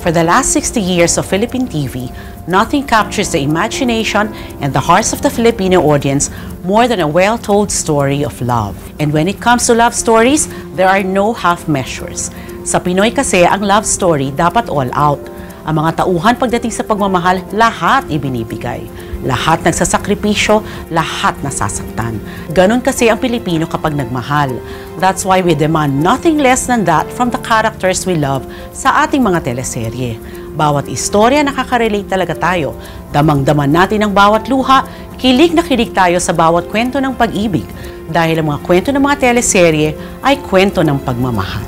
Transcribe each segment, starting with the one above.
For the last 60 years of Philippine TV, nothing captures the imagination and the hearts of the Filipino audience more than a well-told story of love. And when it comes to love stories, there are no half measures. Sa Pinoy kasi, ang love story dapat all out. Ang mga tauhan pagdating sa pagmamahal, lahat ibinibigay. Lahat nagsasakripisyo, lahat nasasaktan. Ganon kasi ang Pilipino kapag nagmahal. That's why we demand nothing less than that from the characters we love sa ating mga teleserye. Bawat istorya nakaka-relate talaga tayo. Damang-daman natin ang bawat luha, kilig na kilig tayo sa bawat kwento ng pag-ibig. Dahil ang mga kwento ng mga teleserye ay kwento ng pagmamahal.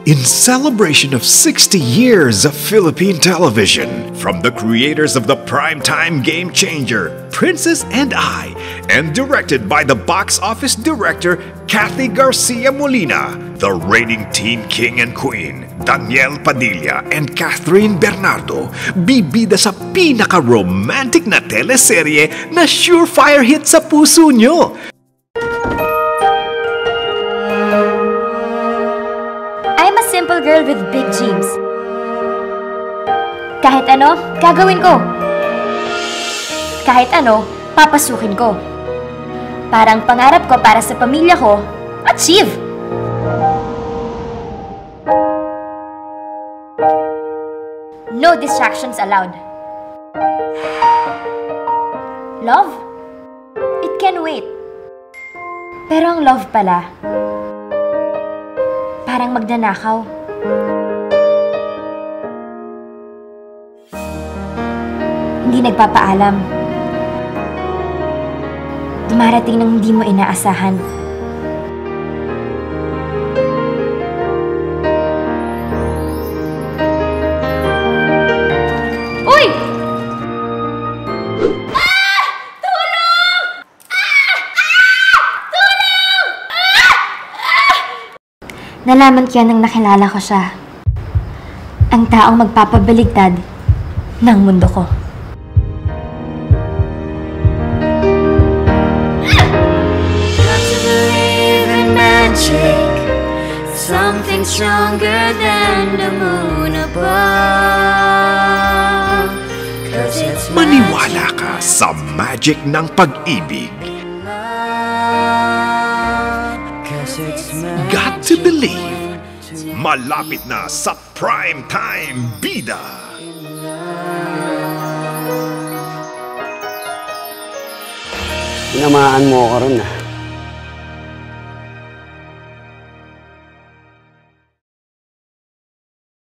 In celebration of 60 years of Philippine television, from the creators of the primetime game changer, Princess and I, and directed by the box office director, Kathy Garcia Molina, the rating team king and queen, Daniel Padilla and Catherine Bernardo, bibida sa pinaka-romantic na teleserye na surefire hit sa puso nyo. I'm a simple girl with big dreams. Kahit ano, gagawin ko. Kahit ano, papasukin ko. Parang pangarap ko para sa pamilya ko, achieve! No distractions allowed. Love? It can wait. Pero ang love pala, parang magnanakaw. Hindi nagpapaalam. Dumarating nang hindi mo inaasahan. Uy! Ah! Tulong! Ah! Ah! Tulong! Ah! Ah! Nalaman ko yan nang nakilala ko siya. Ang taong magpapabaligtad ng mundo ko. Something stronger than the moon above. Maniwala ka sa magic ng pag-ibig. Got to believe. Malapit na sa Primetime Bida. Tinamaan mo ako ron ah.